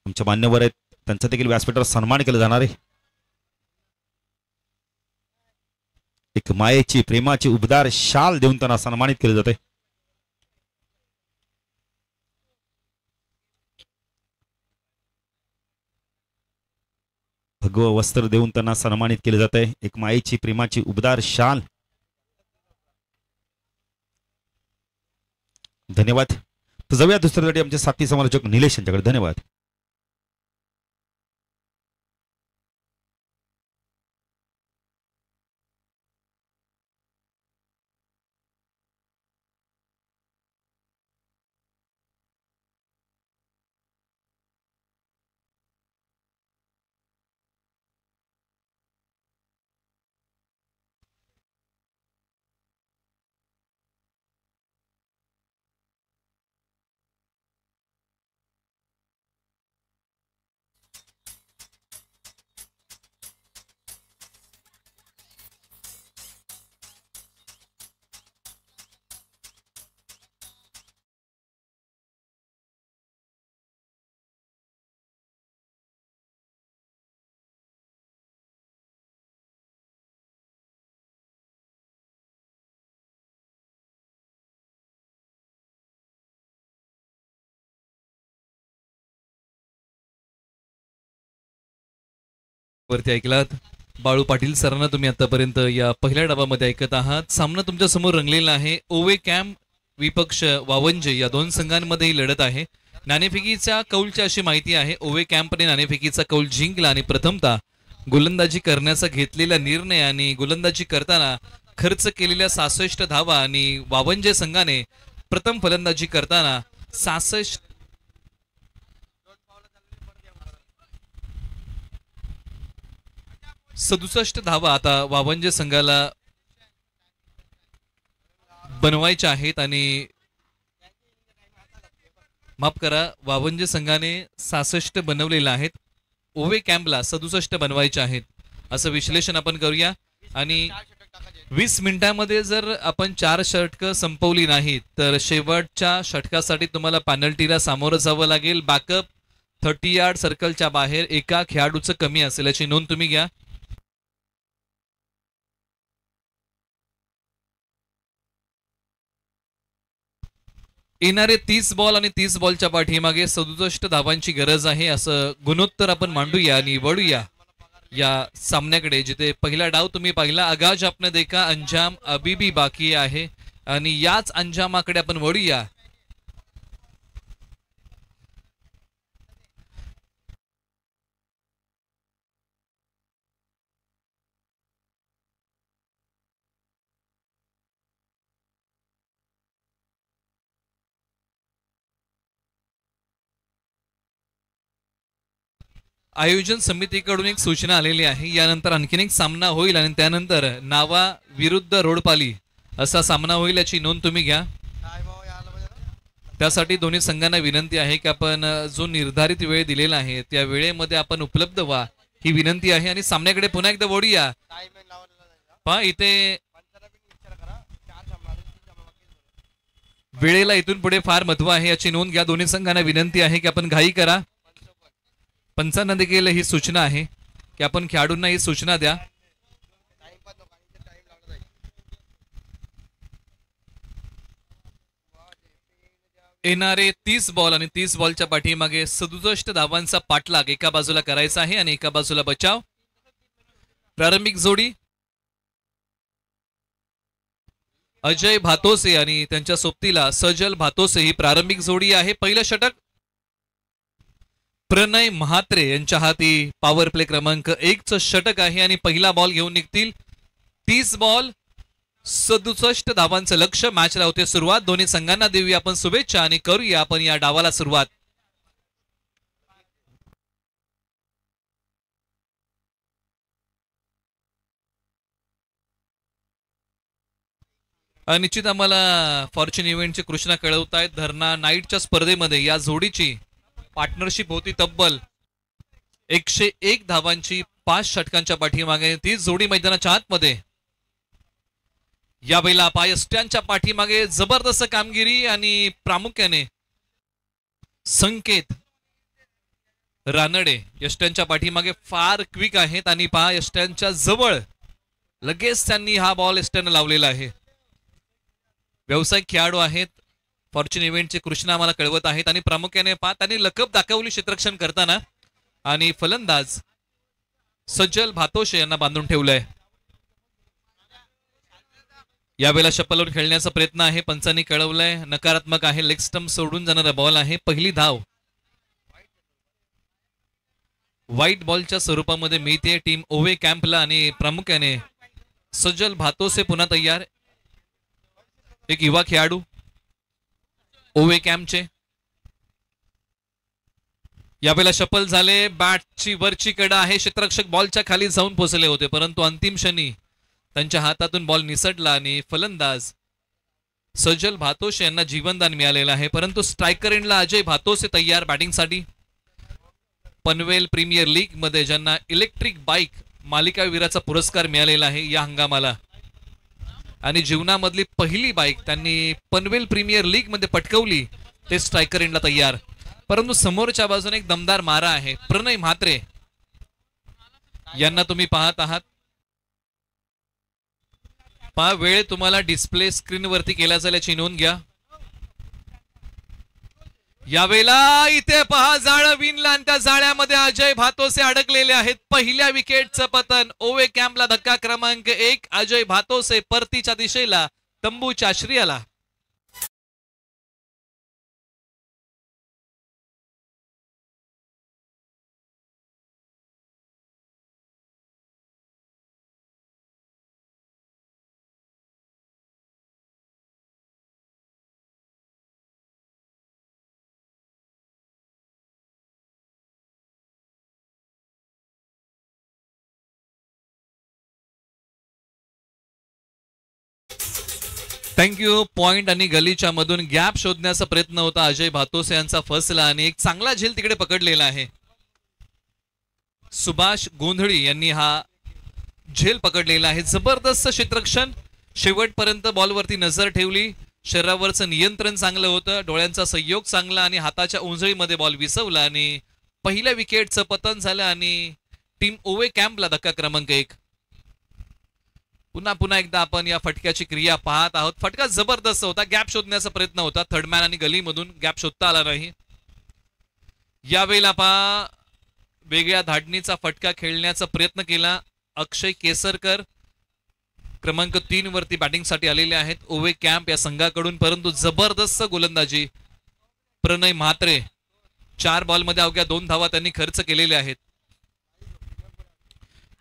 S1: आमच्या मान्यवर आहेत त्यांचा देखील व्यासपीठावर सन्मान केला जाणार आहे. एक मायेची प्रेमाची उबदार शाल देऊन त्यांना सन्मानित केले जाते. भगव वस्त्र देऊन त्यांना सन्मानित केले जाते. एक मायेची प्रेमाची उबदार शाल. धन्यवाद. तर जाऊया दुसऱ्यासाठी आमचे साथी समालोचक निलेश यांच्याकडे. धन्यवाद.
S2: वरती ऐकलात बाळू पाटील सरांना तुम्ही आतापर्यंत या पहिल्या डावामध्ये ऐकत आहात. सामना तुमच्या समोर रंगलेला आहे. ओवे कॅम्प विपक्ष वावंजे या दोन संघांमध्ये ही लढत आहे. नाणेफेकीच्या कौलची अशी माहिती आहे. ओवे कॅम्पने नाणेफेकीचा कौल जिंकला आणि प्रथमतः गोलंदाजी करण्याचा घेतलेला निर्णय आणि गोलंदाजी करताना खर्च केलेल्या 66 धावा आणि वावंजे संघाने प्रथम फलंदाजी करताना 67 धावा आता वावंजे संघाला बनवायच्या आहेत आणि माफ करा वावंजे संघाने 66 बनवलेल्या आहेत. ओवे कॅम्पला 67 बनवायचे आहेत असं विश्लेषण आपण करूया. आणि 20 मिनिटांमध्ये जर आपण 4 षटकं संपवली नाहीत तर शेवटच्या षटकासाठी तुम्हाला पेनल्टीला सामोरं जावं लागेल. बॅकअप 30 यार्ड सर्कलच्या बाहेर एका खेळाडूचं कमी असेल याची नोंद तुम्ही घ्या. येणारे 30 बॉल आणि 30 बॉलच्या पाठीमागे 67 धावांची गरज आहे असं गुणोत्तर आपण मांडूया आणि वळूया या सामन्याकडे, जिथे पहिला डाव तुम्ही पाहिला. आगाज आपने देखा अंजाम अभी भी बाकी आहे आणि याच अंजामाकडे आपण वळूया. आयोजन समितीकडून एक सूचना आलेली आहे. यानंतर आणखीन एक सामना होईल आणि त्यानंतर नावा विरुद्ध रोडपाली असा सामना होईल याची नोंद तुम्ही घ्या. त्यासाठी दोन्ही संघांना विनंती आहे की आपण जो निर्धारित वेळ दिलेला आहे त्या वेळेमध्ये आपण उपलब्ध व्हा ही विनंती आहे. आणि सामन्याकडे पुन्हा एकदा वळूया. पहा इथे वेळेला इथून पुढे फार महत्व आहे याची नोंद घ्या. दोन्ही संघांना विनंती आहे की आपण घाई करा. पंचांना देखील ही सूचना आहे की आपण खेळाडूंना ही सूचना द्या. येणारे 30 बॉल आणि 30 बॉलच्या पाठीमागे 67 धावांचा पाठलाग एका बाजूला करायचा आहे आणि एका बाजूला बचाव. प्रारंभिक जोडी अजय भातोसे आणि त्यांच्या सोबतीला सजल भातोसे ही प्रारंभिक जोडी आहे. पहिलं षटक प्रणय महात्रे यांच्या हाती पॉवर प्ले क्रमांक 1 षटक आहे आणि पहिला बॉल घेऊन निघतील. 30 बॉल 67 धावांचं लक्ष्य. मॅचला होते सुरुवात. दोन्ही संघांना देऊया आपण शुभेच्छा आणि करूया आपण या डावाला सुरुवात. निश्चित आम्हाला फॉर्च्यून इव्हेंटचे कृष्णा कळवतायत धरणा नाईटच्या स्पर्धेमध्ये या जोडीची पार्टनरशिप होती तब्बल 101 धावांची 5 षटकांच्या पाठीमागे. ती जोडी मैदानाच्या आतमध्ये यावेळेला पायस्ट्यांच्या पाठीमागे जबरदस्त कामगिरी आणि प्रामुख्याने संकेत रानडे यष्ट्यांच्या पाठीमागे फार क्विक आहेत आणि पहा यष्ट्यांच्या जवळ लगेच त्यांनी हा बॉल यष्ट्यानं लावलेला आहे. व्यावसायिक खेळाडू आहेत फॉर्च्यून इव्हेंटचे कृष्णा आम्हाला कळवत आहेत आणि प्रामुख्याने पहा त्यांनी लकब दाखवली क्षेत्ररक्षण करताना आणि फलंदाज सज्जल भातोशे यांना बांधून ठेवलंय. यावेळेला शपलवर खेळण्याचा प्रयत्न आहे. पंचांनी कळवलंय नकारात्मक आहे. लेग स्टंप सोडून जाणारा बॉल आहे. पहिली धाव व्हाईट बॉलच्या स्वरूपामध्ये मिळते टीम ओवे कॅम्पला आणि प्रामुख्याने सज्जल भातोसे पुन्हा तयार. एक युवा खेळाडू ओवे कॅम्पचे. यावेळेला शपल झाले. बॅटची वरची कडा आहे. क्षेत्ररक्षक बॉलच्या खाली जाऊन पोहोचले होते परंतु अंतिम क्षणी त्यांच्या हातातून बॉल निसटला आणि फलंदाज सज्जल भातोसे यांना जीवनदान मिळालेलं आहे. परंतु स्ट्रायकर एंडला अजय भातोसे तयार बॅटिंगसाठी. पनवेल प्रीमियर लीग मध्ये ज्यांना इलेक्ट्रिक बाईक मालिकावीराचा पुरस्कार मिळालेला आहे या हंगामाला आणि जीवनामधली पहिली बाईक त्यांनी पनवेल प्रीमियर लीग मध्ये पटकवली ते स्ट्रायकर एंडला तयार. परंतु समोरच्या बाजूने एक दमदार मारा आहे. प्रणय म्हात्रे यांना तुम्ही पाहत आहात. पहा वेळ तुम्हाला डिस्प्ले स्क्रीन वरती केला जाईल याची नोंद घ्या. यावेळेला इथे पहा जाळं विणलं आणि त्या जाळ्यामध्ये अजय भातोसे अडकलेले आहेत. पहिल्या विकेटचं पतन. ओवे कॅम्पला धक्का क्रमांक 1. अजय भातोसे परतीच्या दिशेला तंबूच्या श्रियाला. थँक्यू. पॉइंट आणि गलीच्या मधून गॅप शोधण्याचा प्रयत्न होता अजय भातोसे यांचा फसला आणि एक चांगला झेल तिकडे पकडलेला आहे. सुभाष गोंधळी यांनी हा झेल पकडलेला आहे. जबरदस्त क्षेत्ररक्षण. शेवटपर्यंत बॉलवरती नजर ठेवली. शरीरावरचं नियंत्रण चांगलं होतं. डोळ्यांचा संयोग चांगला आणि हाताच्या उंजळीमध्ये बॉल विसवला आणि पहिल्या विकेटचं पतन झालं आणि टीम ओवे कॅम्पला धक्का क्रमांक 1. पुन्हा एकदा आपण या फटक्याची क्रिया पाहत आहोत. फटका जबरदस्त होता. गॅप शोधण्याचा प्रयत्न होता. थर्डमॅन आणि गलीमधून गॅप शोधता आला नाही. यावेळेला पहा वेगळ्या धाडणीचा फटका खेळण्याचा प्रयत्न केला. अक्षय केसरकर क्रमांक 3 वरती बॅटिंगसाठी आलेले आहेत ओवे कॅम्प या संघाकडून. परंतु जबरदस्त गोलंदाजी प्रणय म्हात्रे. 4 बॉलमध्ये अवघ्या 2 धावा त्यांनी खर्च केलेल्या आहेत.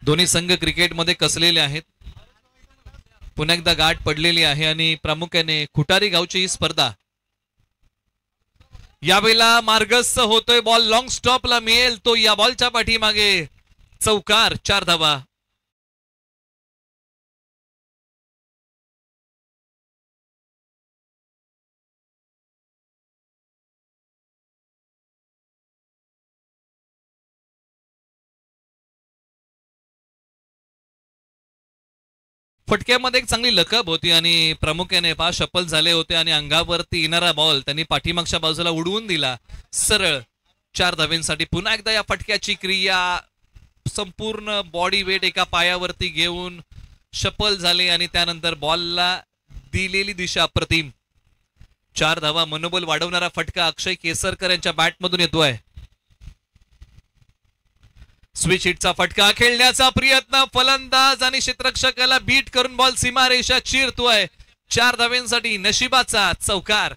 S2: दोन्ही संघ क्रिकेटमध्ये कसलेले आहेत. पुन्हा एकदा गाठ पडलेली आहे आणि प्रामुख्याने खुटारी गावची ही स्पर्धा. यावेळेला मार्गस्थ होतोय बॉल. लॉंग स्टॉपला मिळेल तो. या बॉलच्या पाठीमागे चौकार. 4 धावा. फटक्यामध्ये एक चांगली लकब होती आणि प्रामुख्याने पहा शफल झाले होते आणि अंगावरती येणारा बॉल त्यांनी पाठीमागच्या बाजूला उडवून दिला सरळ. 4 धावेंसाठी. पुन्हा एकदा या फटक्याची क्रिया. संपूर्ण बॉडी वेट एका पायावरती घेऊन शफल झाले आणि त्यानंतर बॉलला दिलेली दिशा अप्रतिम. 4 धावा. मनोबल वाढवणारा फटका अक्षय केसरकर यांच्या बॅटमधून येतोय. स्विच हिटचा फटका. खेळण्याचा प्रयत्न. फलंदाज आणि क्षेत्ररक्षकाला बीट करून बॉल सीमारेषा चिरतोय. 4 धावेंसाठी नशिबाचा चौकार.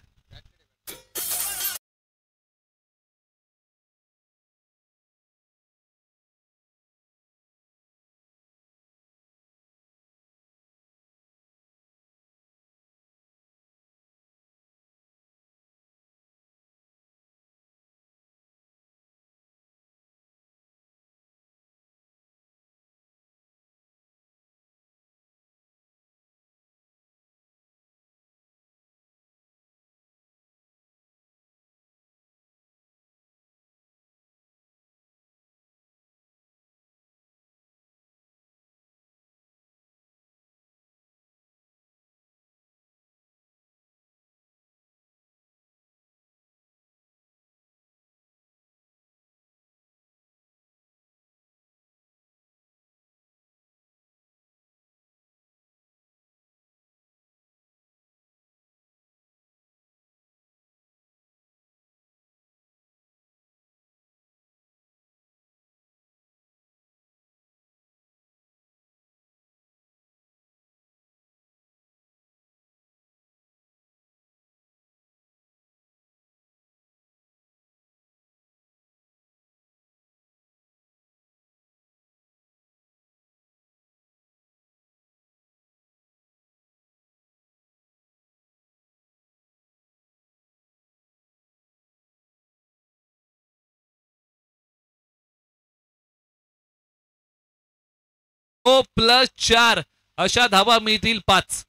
S2: +4 अशा धावा मिळतील 5.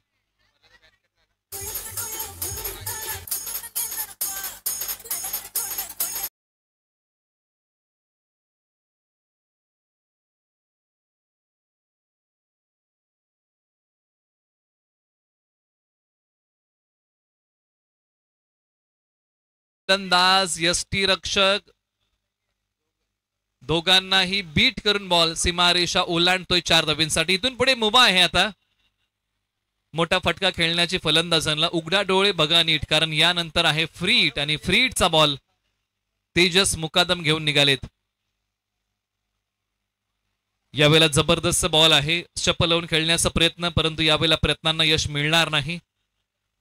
S2: फलंदाज यष्टीरक्षक दोघांनाही बीट करून बॉल सीमारेषा ओलांडतोय 4 धावेंसाठी. इथून पुढे मुभा आहे. आता मोठा फटका खेळण्याची फलंदाजांना. उघडा डोळे बघा नीट, कारण यानंतर आहे फ्री हिट आणि फ्री हिटचा बॉल तेजस मुकादम घेऊन निघालेत. यावेळेला जबरदस्त बॉल आहे, चप्पल लावून खेळण्याचा प्रयत्न, परंतु यावेळेला प्रयत्नांना यश मिळणार नाही.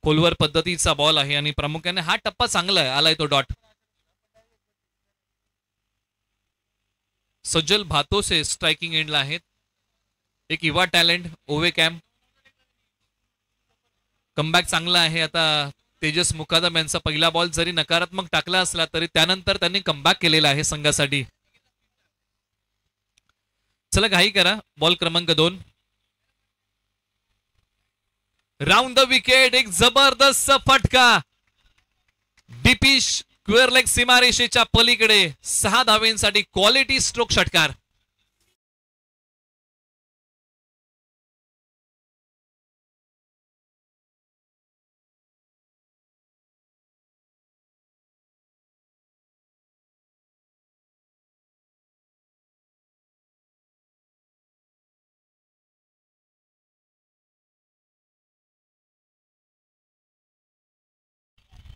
S2: खोलवर पद्धतीचा बॉल आहे आणि प्रामुख्याने हा टप्पा चांगला आहे, आलाय तो डॉट. सज्जल भातोसे स्ट्रायकिंग एंडला आहेत. एक युवा टॅलेंट ओवे कॅम्प. कमबॅक चांगला आहे. आता तेजस मुकादम यांचा पहिला बॉल जरी नकारात्मक टाकला असला तरी त्यानंतर त्यांनी कमबॅक केलेला आहे संघासाठी. चला घाई करा. बॉल क्रमांक 2 राऊंड द विकेट. एक जबरदस्त फटका. डीपी स्क्वेअर लेग सीमारेषेच्या पलीकडे 6 धावेंसाठी क्वालिटी स्ट्रोक षटकार.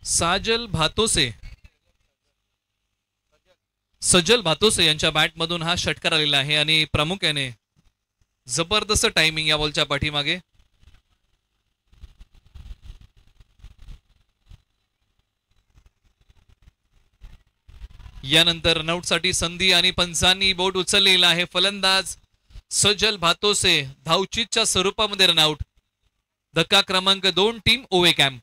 S2: सजल भातोसे यांच्या बॅटमधून हा षटकार आलेला आहे आणि प्रामुख्याने जबरदस्त टायमिंग या बॉलच्या पाठीमागे. यानंतर रनआउटसाठी संधी आणि पंचांनी बोट उचललेला आहे. फलंदाज सजल भातोसे धावचीतच्या स्वरूपामध्ये रनआउट. धक्का क्रमांक 2 टीम ओवे कॅम्प.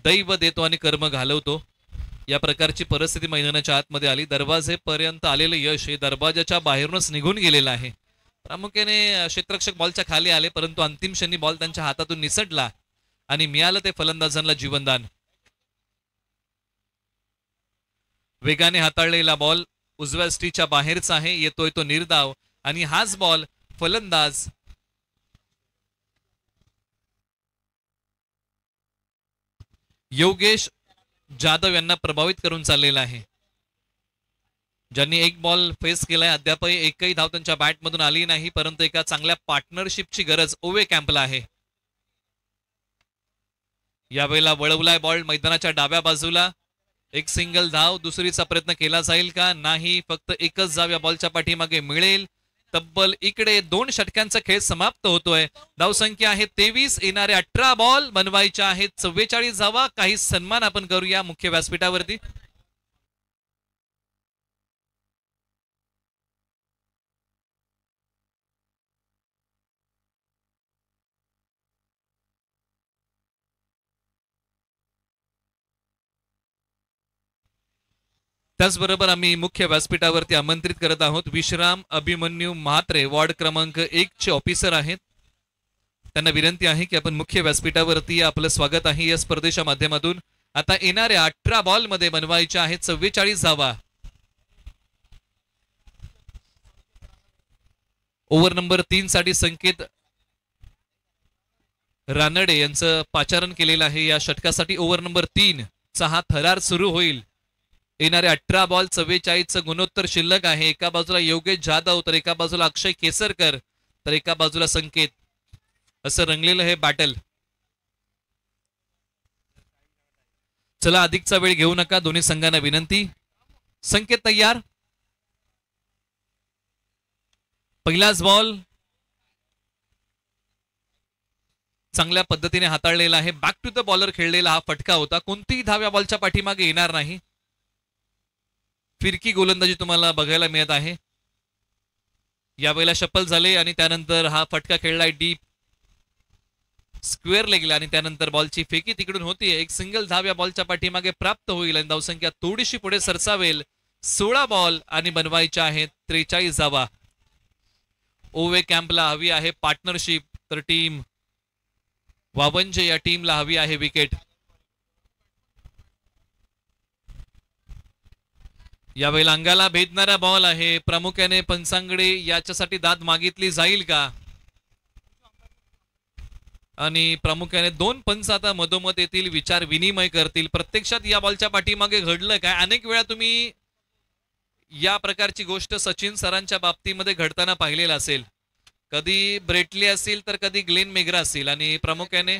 S2: दैव देतो आणि कर्म घालवतो या प्रकारची परिस्थिती मैदानाच्या आतमध्ये आली. दरवाजेपर्यंत आलेलं यश हे दरवाजाच्या बाहेरूनच निघून गेलेलं आहे. प्रामुख्याने क्षेत्ररक्षक बॉलच्या खाली आले, परंतु अंतिम क्षणी बॉल त्यांच्या हातातून निसटला आणि मिळालं ते फलंदाजांना जीवनदान. वेगाने हाताळलेला बॉल उजव्या स्टीच्या बाहेरचा आहे. येतोय तो निर्धाव आणि हाच बॉल फलंदाज योगेश जाधव यांना प्रभावित करून चाललेला आहे. ज्यांनी एक बॉल फेस केलाय, अद्यापही एकही धाव त्यांच्या बॅटमधून आली नाही, परंतु एका चांगल्या पार्टनरशिपची गरज ओवे कॅम्पला आहे. यावेळेला वळवलाय बॉल मैदानाच्या डाव्या बाजूला. एक सिंगल धाव, दुसरीचा प्रयत्न केला जाईल का? नाही, फक्त एकच धाव या बॉलच्या पाठीमागे मिळेल. तब्बल इकडे 2 षटकांचा खेळ समाप्त होतोय. धावसंख्या आहे 23, येणारे 18 बॉल बनवायचे आहेत 44 धावा. काही सन्मान आपण करूया मुख्य व्यासपीठावरती. त्याचबरोबर आम्ही मुख्य व्यासपीठावरती आमंत्रित करत आहोत विश्राम अभिमन्यू म्हात्रे, वॉर्ड क्रमांक 1 चे ऑफिसर आहेत. त्यांना विनंती आहे की आपण मुख्य व्यासपीठावरती आपलं स्वागत आहे या स्पर्धेच्या माध्यमातून. आता येणाऱ्या 18 बॉल मध्ये बनवायच्या आहेत 44 धावा. ओव्हर नंबर 3 साठी संकेत रानडे यांचं पाचारण केलेलं आहे. या षटकासाठी ओव्हर नंबर 3 चा हा थरार सुरू होईल. येणारे 18 बॉल 44 गुणोत्तर शिल्लक आहे. एका बाजूला योगेश जाधव, तर एका बाजूला अक्षय केसरकर, तर एका बाजूला संकेत. असं रंगलेलं हे बॅटल. चला अधिकचा वेळ घेऊ नका, दोन्ही संघांना विनंती. संकेत तयार. पहिलाच बॉल चांगल्या पद्धतीने हाताळलेला आहे. बॅक टू द बॉलर खेळलेला हा फटका होता. कोणतीही धाव या बॉलच्या पाठीमागे येणार नाही. फिरकी गोलंदाजी तुम्हाला बघायला मिळत आहे. यावेळेला शफल झाले आणि त्यानंतर हा फटका खेळलाय डीप स्क्वेअर लेगला आणि त्यानंतर बॉलची फेकी तिकडून होतीये. एक सिंगल धाव या बॉलच्या पाठीमागे प्राप्त होईल आणि धावसंख्या थोडीशी पुढे सरसावेल. 16 बॉल आणि बनवायच्या आहेत 43 धावा. ओवे कॅम्पला हवी आहे पार्टनरशिप, तर टीम वावंजे या टीमला हवी आहे विकेट. यावेळेला अंगाला भेदणारा बॉल आहे. प्रामुख्याने पंचांगडे याच्यासाठी दाद मागितली जाईल का? आणि प्रामुख्याने दोन पंच आता मधोमध येतील, विचार विनिमय करतील. प्रत्यक्षात या बॉलच्या पाठीमागे घडलं काय? अनेक वेळा तुम्ही या प्रकारची गोष्ट सचिन सरांच्या बाबतीमध्ये घडताना पाहिलेलं असेल. कधी ब्रेटली असेल तर कधी ग्लेन मेग्रा असेल आणि प्रामुख्याने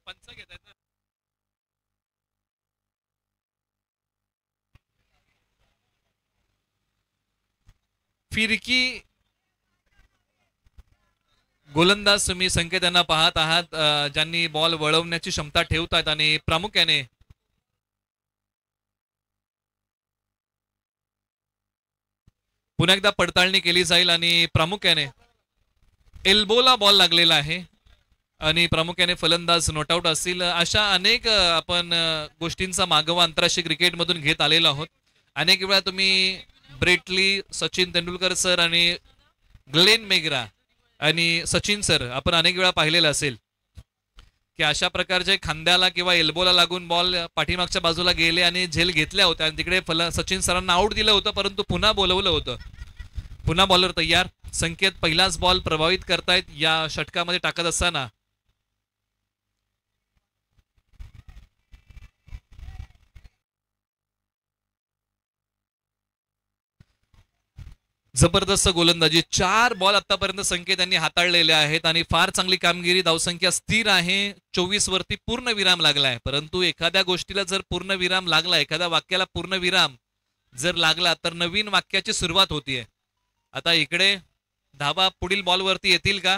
S2: पंच घेतात ना. फिरकी गोलंदाज तुम्ही संकेतांना पाहत आहात, ज्यांनी बॉल वळवण्याची क्षमता ठेवतात आणि प्रामुख्याने पुन्हा एकदा पडताळणी केली जाईल आणि प्रामुख्याने एल्बोला बॉल लागलेला आहे आणि प्रामुख्याने फलंदाज नॉटआउट असतील. अशा अनेक आपण गोष्टींचा मागोवा आंतरराष्ट्रीय क्रिकेटमधून घेत आलेलो आहोत. अनेक वेळा तुम्ही ब्रेटली, सचिन तेंडुलकर सर आणि ग्लेन मेग्रा आणि सचिन सर आपण अनेक वेळा पाहिलेलं असेल की अशा प्रकारचे खांद्याला किंवा एल्बोला लागून बॉल पाठीमागच्या बाजूला गेले आणि झेल घेतल्या होत्या आणि तिकडे सचिन सरांना आउट दिलं होतं, परंतु पुन्हा बोलवलं होतं. पुन्हा बॉलर तयार. संकेत पहिलाच बॉल प्रभावित करतायत या षटकामध्ये टाकत असताना. जबरदस्त गोलंदाजी. 4 बॉल आतापर्यंत संकेत यांनी हाताळलेले आहेत आणि फार चांगली कामगिरी. धावसंख्या स्थिर आहे. 24 वरती पूर्ण विराम लागलाय. परंतु एखाद्या गोष्टीला जर पूर्ण विराम लागला, एखाद्या वाक्याला पूर्ण विराम जर लागला तर नवीन वाक्याची सुरुवात होतीये. आता इकडे धावा पुढील बॉलवरती येतील का?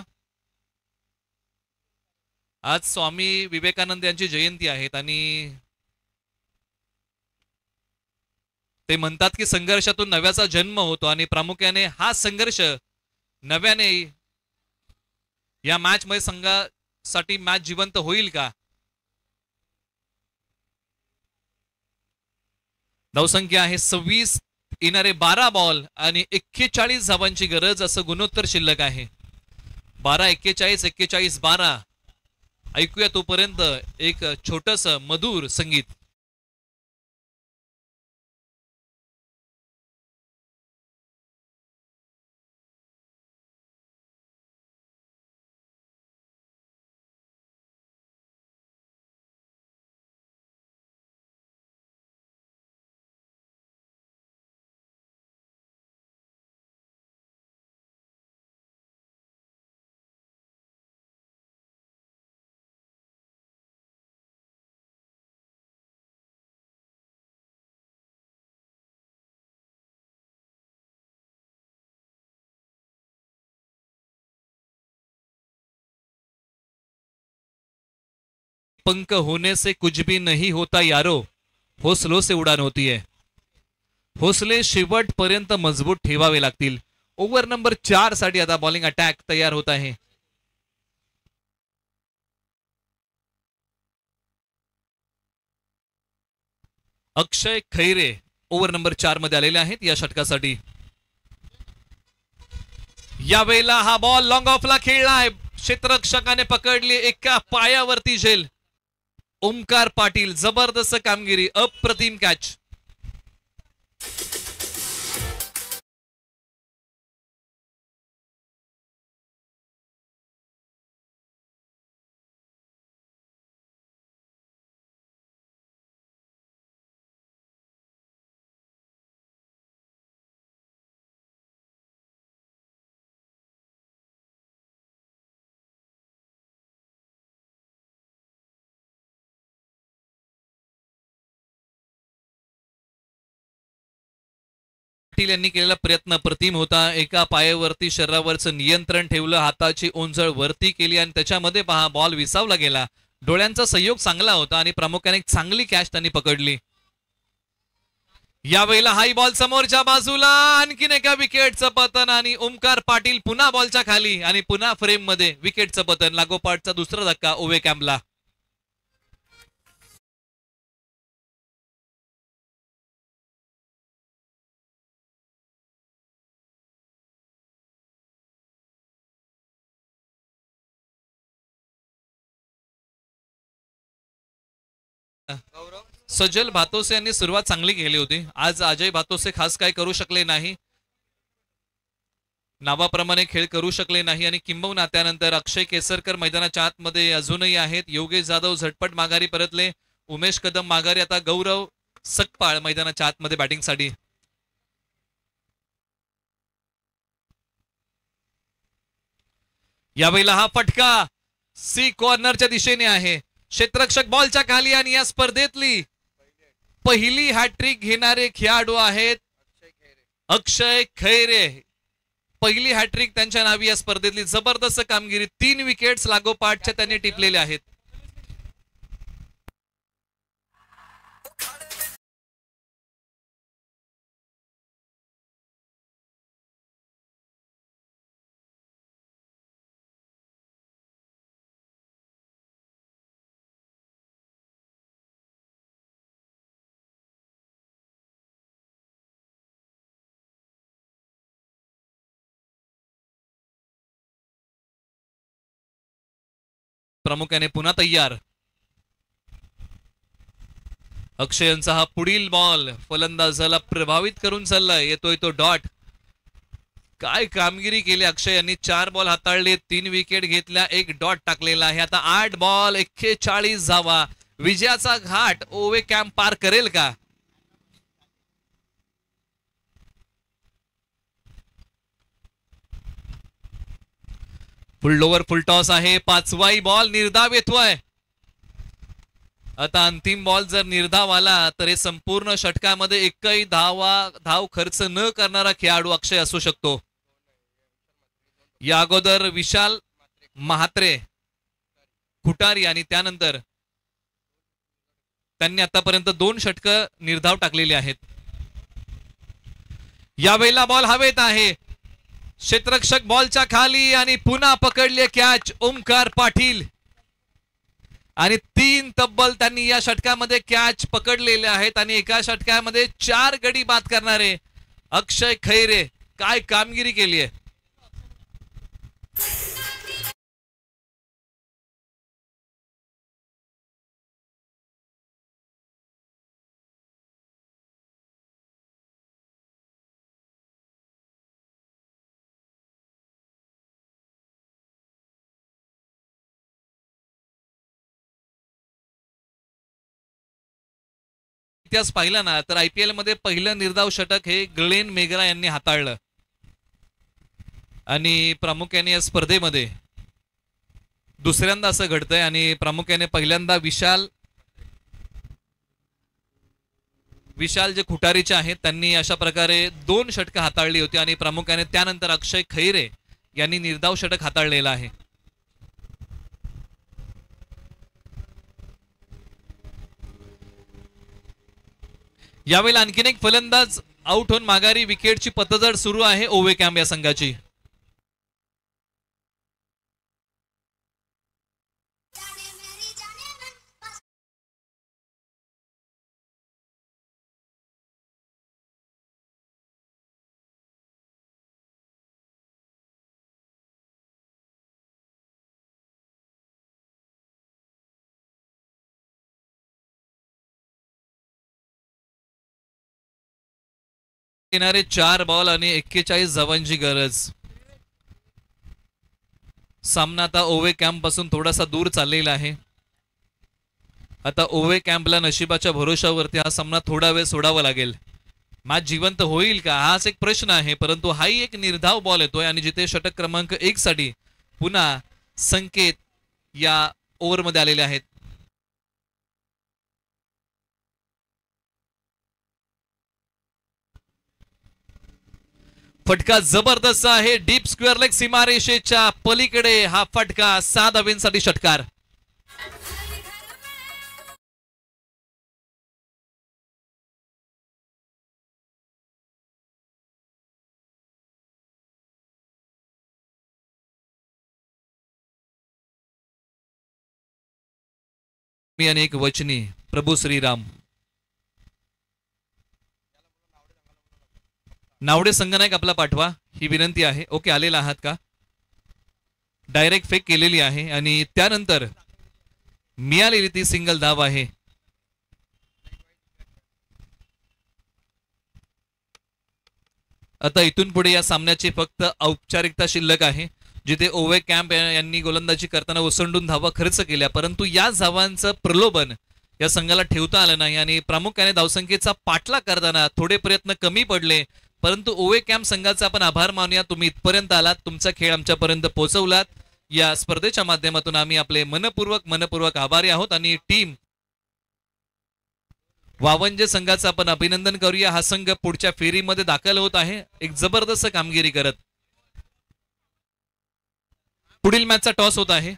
S2: आज स्वामी विवेकानंद यांची जयंती आहे आणि ते म्हणतात की संघर्षातून नव्याचा जन्म होतो आणि प्रामुख्याने हा संघर्ष नव्याने या मॅच मध्ये संघासाठी मॅच जिवंत होईल का? धावसंख्या आहे 26, येणारे 12 बॉल आणि 41 धावांची गरज, असं गुणोत्तर शिल्लक आहे. 12-41, 41-12. ऐकूया तोपर्यंत एक छोटस मधुर संगीत. पंख होने से कुछ भी नहीं होता यारो, हौसलों से उडान होती है. हौसले शेवटपर्यंत मजबूत ठेवावे लागतील. ओव्हर नंबर 4 साठी आता बॉलिंग अटॅक तयार होत आहे. अक्षय खैरे ओव्हर नंबर 4 मध्ये आलेले आहेत या षटकासाठी. यावेळेला हा बॉल लॉंग ऑफला खेळला आहे. क्षेत्ररक्षकाने पकडली, एका पायावरती झेल. ओमकार पाटील, जबरदस्त कामगिरी, अप्रतिम कॅच. पाटील यांनी केलेला प्रयत्न प्रतिम होता. एका पायावरती शरीरावरचं नियंत्रण ठेवलं, हाताची ओंजळ वरती केली आणि त्याच्यामध्ये पहा बॉल विसावला गेला. डोळ्यांचा संयोग चांगला होता आणि प्रामुख्याने एक चांगली कॅच त्यांनी पकडली. यावेळेला हाई बॉल समोरच्या बाजूला, आणखीन एका विकेटचं पतन आणि ओमकार पाटील पुन्हा बॉलच्या खाली आणि पुन्हा फ्रेम मध्ये विकेटचं पतन. लागोपाठचा दुसरा धक्का ओवे कॅम्पला. सजल भातोसे यांनी सुरुवात चांगली केली होती. आज अजय भातोसे खास काय करू शकले नाही, नावाप्रमाणे खेळ करू शकले नाही आणि किंबहुना त्यानंतर अक्षय केसरकर मैदानाच्या आतमध्ये अजूनही आहेत. योगेश जाधव झटपट माघारी परतले, उमेश कदम माघारी. आता गौरव सकपाळ मैदानाच्या आतमध्ये बॅटिंगसाठी. यावेळेला हा फटका सी कॉर्नरच्या दिशेने आहे. क्षेत्ररक्षक बॉलच्या खाली आणि या स्पर्धेतली पहिली हॅट्रिक घेणारे खेळाडू आहेत अक्षय खैरे. पहिली हॅट्रिक त्यांच्या नावी या स्पर्धेतली. जबरदस्त कामगिरी, 3 विकेट्स लागोपाठच्या त्यांनी टिपलेले आहेत. प्रामुख्याने पुन्हा तयार. अक्षयंचा हा पुढील बॉल फलंदाजाला प्रभावित करून चाललाय. येतोय तो डॉट. काय कामगिरी केली अक्षय यांनी. 4 बॉल हाताळले, 3 विकेट घेतल्या, 1 डॉट टाकलेला आहे. आता 8 बॉल 41 धावा. विजयाचा घाट ओवे कॅम्प पार करेल का? फुल ओव्हर फुल टॉस आहे. 5वाही बॉल निर्धाव येतोय. आता अंतिम बॉल जर निर्धाव आला तर हे संपूर्ण षटकामध्ये एकही धाव खर्च न करणारा खेळाडू अक्षय असू शकतो. या अगोदर विशाल म्हात्रे, खुटारी आणि त्यानंतर त्यांनी आतापर्यंत 2 षटकं निर्धाव टाकलेली आहेत. यावेळेला बॉल हवेत आहे. क्षेत्ररक्षक बॉलच्या खाली आणि पुन्हा पकडले कॅच ओमकार पाटील. आणि 3 तब्बल त्यांनी या षटकामध्ये कॅच पकडलेले आहेत आणि एका षटकामध्ये 4 गडी बाद करणारे अक्षय खैरे. काय कामगिरी केली आहे. इतिहास पाहिला ना तर IPL मध्ये पहिलं निर्धाव षटक हे ग्लेन मेगरा यांनी हाताळलं आणि प्रामुख्याने या स्पर्धेमध्ये दुसऱ्यांदा असं घडतंय आणि प्रामुख्याने पहिल्यांदा विशाल जे खुटारीचे आहेत त्यांनी अशा प्रकारे 2 षटकं हाताळली होती आणि प्रामुख्याने त्यानंतर अक्षय खैरे यांनी निर्धाव षटक हाताळलेलं आहे. यावेळेला आणखीन एक फलंदाज आउट होऊन माघारी. विकेटची पतझड सुरू आहे ओवे कॅम्प या संघाची. येणारे 4 बॉल आणि 41 धावांची गरज. सामना आता ओवे कॅम्प पासून थोडासा दूर चाललेला आहे. आता ओवे कॅम्पला नशिबाच्या भरोशावरती हा सामना थोडा वेळ सोडावा लागेल. मॅच जिवंत होईल का हाच एक प्रश्न आहे. परंतु हाही एक निर्धाव बॉल येतोय आणि जिथे षटक क्रमांक 1 साठी पुन्हा संकेत या ओव्हरमध्ये आलेले आहेत. फटका जबरदस्त आहे, डीप स्क्वेअर लेग सीमारेषेच्या पलीकडे हा फटका, 6 धावांसाठी षटकार. मी अनेक वचनी प्रभू श्रीराम. नावडे संघनायक आपला पाठवा ही विनंती आहे. ओके, आलेला आहात का? डायरेक्ट फेक केलेली आहे आणि त्यानंतर मिळालेली ती सिंगल धाव आहे. आता इथून पुढे या सामन्याची फक्त औपचारिकता शिल्लक आहे, जिथे ओवे कॅम्प यांनी गोलंदाजी करताना ओसंडून धावा खर्च केल्या, परंतु या धावांचं प्रलोभन या संघाला ठेवता आलं नाही आणि प्रामुख्याने धावसंख्येचा पाठलाग करताना थोडे प्रयत्न कमी पडले. परंतु ओवे कॅम्प संघाचा आपण आभार मानूया, तुम्ही इथपर्यंत आलात, तुमचा खेळ आमच्यापर्यंत पोहोचवलात. या स्पर्धेच्या माध्यमातून आम्ही आपले मनपूर्वक आभारी आहोत आणि टीम वावंजे संघाचं आपण अभिनंदन करूया. हा संघ पुढच्या फेरीमध्ये दाखल होत आहे एक जबरदस्त कामगिरी करत. पुढील मॅचचा टॉस होत आहे.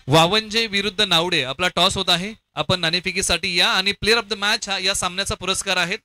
S2: वावंजे विरुद्ध नावडे आपला टॉस होत आहे. आपण नाणेफेकीसाठी या आणि प्लेअर ऑफ द मॅच हा या सामन्याचा पुरस्कार आहेत.